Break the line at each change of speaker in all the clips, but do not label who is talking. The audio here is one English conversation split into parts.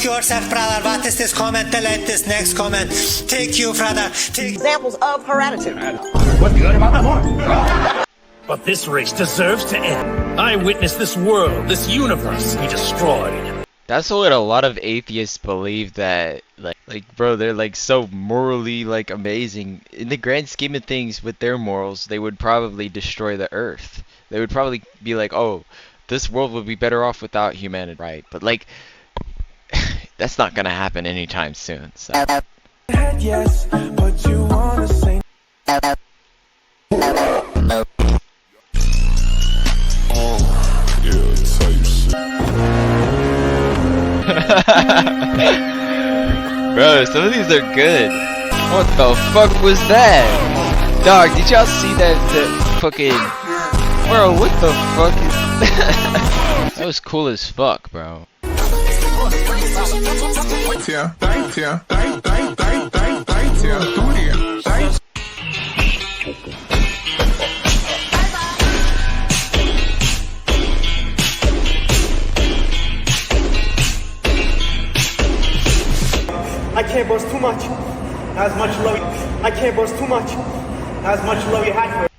yourself, brother. What is this comment? Delete this next comment. Take you, brother. Take
examples of her attitude.
What's good about that one? But this race deserves to end. I witnessed this world, this universe be destroyed.
That's what a lot of atheists believe, that like bro, they're like so morally like amazing. In the grand scheme of things, with their morals, they would probably destroy the earth. They would probably be like, oh, this world would be better off without humanity, right? But like, that's not gonna happen anytime soon. So.
Yes, but you wanna say
Bro, some of these are good. What the fuck was that? Dog, did y'all see that fucking... Bro, what the fuck is that? That was cool as fuck, bro.
I can't boast too much. Not as much love. I can't boast too much. Not as much love you had for it.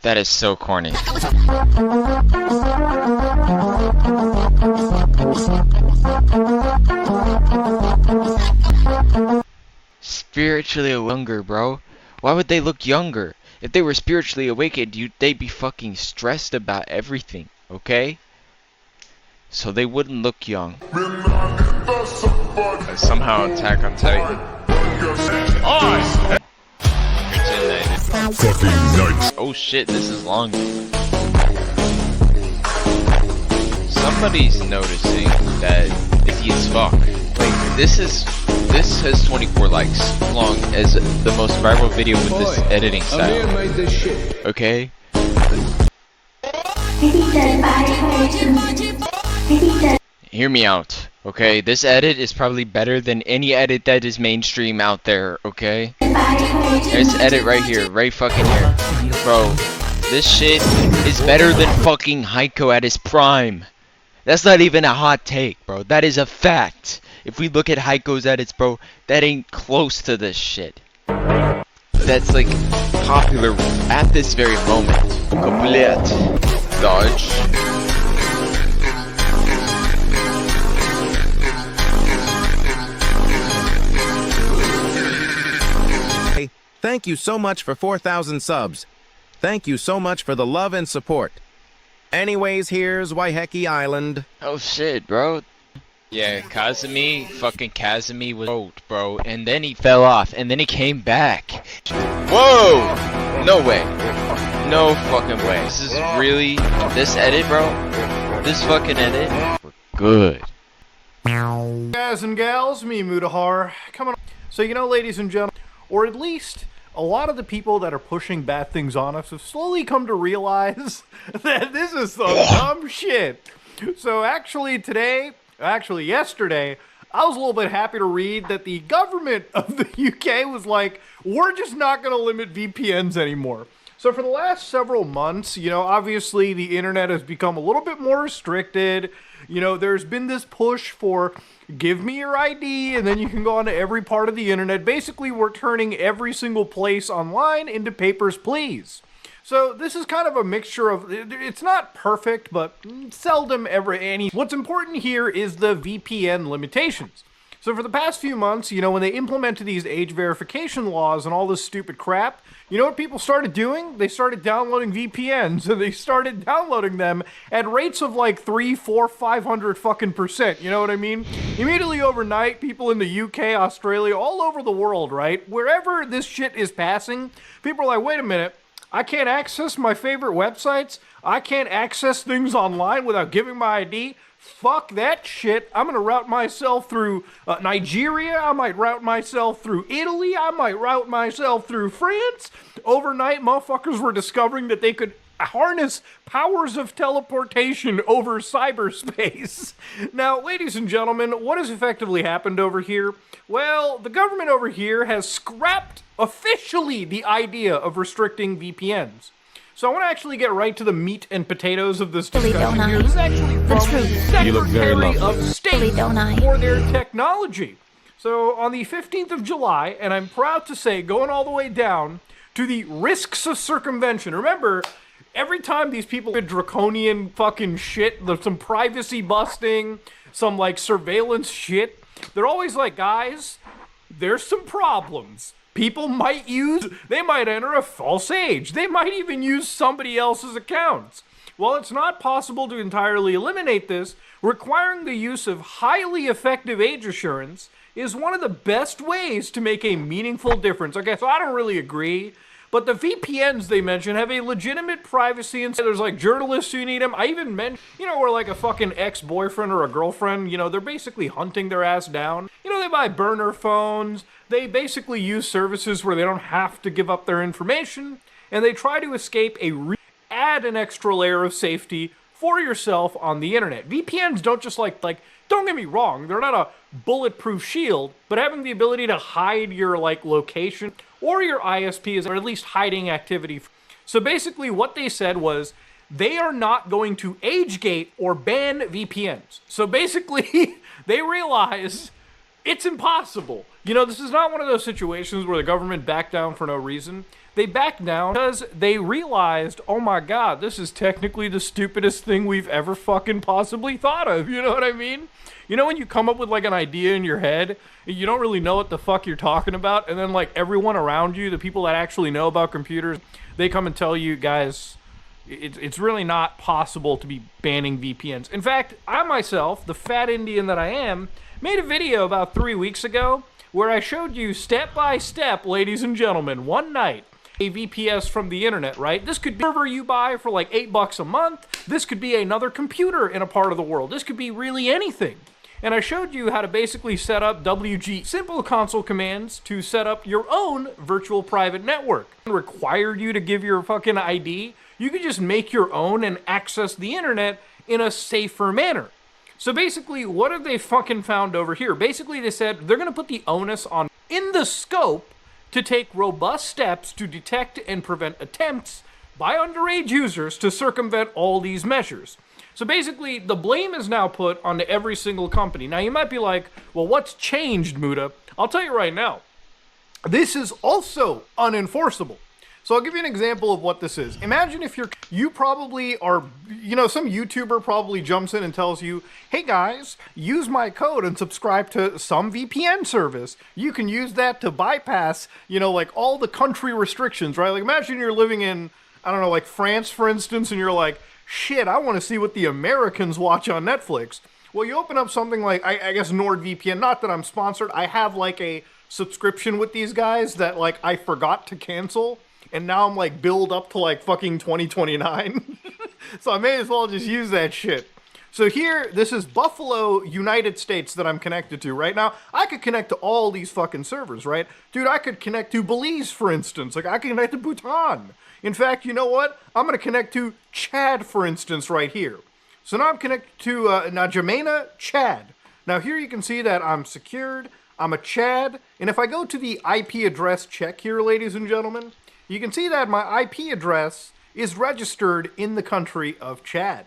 That is so corny. Spiritually younger, bro. Why would they look younger? If they were spiritually awakened, they'd be fucking stressed about everything, okay? So they wouldn't look young.
Somehow Attack on Titan.
Oh shit, this is long. Somebody's noticing that iffy as fuck. Like, this has 24 likes, as long as the most viral video with this editing style. Okay? Hear me out, okay? This edit is probably better than any edit that is mainstream out there, okay? This edit right here, right fucking here. Bro, this shit is better than fucking Heiko at his prime. That's not even a hot take, bro. That is a fact. If we look at Heiko's edits, bro, that ain't close to this shit. That's like popular at this very moment. Complete dodge.
Hey, thank you so much for 4,000 subs. Thank you so much for the love and support. Anyways, here's Waiheke Island.
Oh shit, bro. Yeah, Kazumi was old, bro, and then he fell off, and then he came back. Whoa! No way. No fucking way. This is really... This edit, bro? This fucking edit? Good.
Guys and gals, me Mutahar, coming on. So, you know, ladies and gentlemen, or at least a lot of the people that are pushing bad things on us have slowly come to realize that this is some dumb shit. So actually yesterday, I was a little bit happy to read that the government of the UK was like, we're just not going to limit VPNs anymore. So for the last several months, you know, obviously the internet has become a little bit more restricted. You know, there's been this push for give me your ID and then you can go onto every part of the internet. Basically, we're turning every single place online into papers, please. So this is kind of a mixture of, it's not perfect, but seldom ever any. What's important here is the VPN limitations. So for the past few months, you know, when they implemented these age verification laws and all this stupid crap, you know what people started doing? They started downloading VPNs, and they started downloading them at rates of like 300, 400, 500 fucking %. You know what I mean? Immediately overnight, people in the UK, Australia, all over the world, right? Wherever this shit is passing, people are like, wait a minute. I can't access my favorite websites. I can't access things online without giving my ID. Fuck that shit. I'm going to route myself through Nigeria. I might route myself through Italy. I might route myself through France. Overnight, motherfuckers were discovering that they could harness powers of teleportation over cyberspace. Now, ladies and gentlemen, what has effectively happened over here? Well, the government over here has scrapped officially the idea of restricting VPNs. So I want to actually get right to the meat and potatoes of this discussion here. This is actually from the Secretary of State for their technology. So on the 15th of July, and I'm proud to say, going all the way down to the risks of circumvention. Remember, every time these people did draconian fucking shit, there's some privacy busting, some like surveillance shit, they're always like, guys, there's some problems. People might they might enter a false age. They might even use somebody else's accounts. While it's not possible to entirely eliminate this, requiring the use of highly effective age assurance is one of the best ways to make a meaningful difference. Okay, so I don't really agree, but the VPNs they mention have a legitimate privacy, and there's like journalists who need them. I even mentioned, where like a fucking ex-boyfriend or a girlfriend, they're basically hunting their ass down. They buy burner phones. They basically use services where they don't have to give up their information, and they try to escape add an extra layer of safety for yourself on the internet. VPNs don't just like, don't get me wrong, they're not a bulletproof shield, but having the ability to hide your location or your ISP, or at least hiding activity. So basically what they said was they are not going to age gate or ban VPNs. So basically they realize it's impossible. This is not one of those situations where the government backed down for no reason. They backed down because they realized, oh my god, this is technically the stupidest thing we've ever fucking possibly thought of. You know what I mean? When you come up with an idea in your head, you don't really know what the fuck you're talking about, and then everyone around you, the people that actually know about computers, they come and tell you, guys, it's really not possible to be banning VPNs. In fact, I myself, the fat Indian that I am, made a video about 3 weeks ago where I showed you step by step, ladies and gentlemen, one night, a VPS from the internet, right? This could be a server you buy for $8 a month. This could be another computer in a part of the world. This could be really anything. And I showed you how to basically set up simple console commands to set up your own virtual private network. It required you to give your fucking ID. You could just make your own and access the internet in a safer manner. So basically, what have they fucking found over here? Basically, they said they're going to put the onus on in the scope to take robust steps to detect and prevent attempts by underage users to circumvent all these measures. So basically, the blame is now put onto every single company. Now, you might be like, well, what's changed, Muda? I'll tell you right now. This is also unenforceable. So I'll give you an example of what this is. Imagine if you probably are, some YouTuber probably jumps in and tells you, hey guys, use my code and subscribe to some VPN service. You can use that to bypass, all the country restrictions, right? Imagine you're living in, I don't know, France, for instance, and you're like, shit, I want to see what the Americans watch on Netflix. Well, you open up something like, I guess NordVPN, not that I'm sponsored, I have a subscription with these guys that I forgot to cancel. And now I'm billed up to fucking 2029. So I may as well just use that shit. So here, this is Buffalo, United States that I'm connected to right now. I could connect to all these fucking servers, right? Dude, I could connect to Belize, for instance. I could connect to Bhutan. In fact, you know what? I'm going to connect to Chad, for instance, right here. So now I'm connected to Jamaica, Chad. Now here you can see that I'm secured. I'm a Chad. And if I go to the IP address check here, ladies and gentlemen, you can see that my IP address is registered in the country of Chad.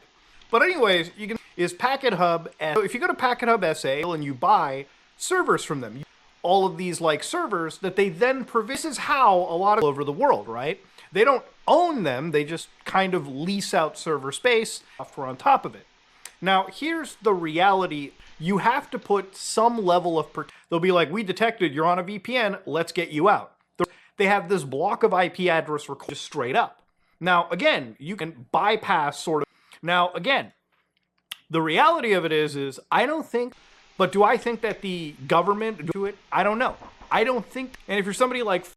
But anyways, is Packet Hub. So if you go to Packet Hub SA and you buy servers from them, all of these servers that they then this is how a lot of over the world, right? They don't own them, they just kind of lease out server space for on top of it. Now, here's the reality. You have to put some level of they'll be like, we detected you're on a VPN, let's get you out. They have this block of IP address just straight up. Now, again, you can bypass Now, again, the reality of it is I don't think, but do I think that the government do it? I don't know. I don't think, and if you're somebody like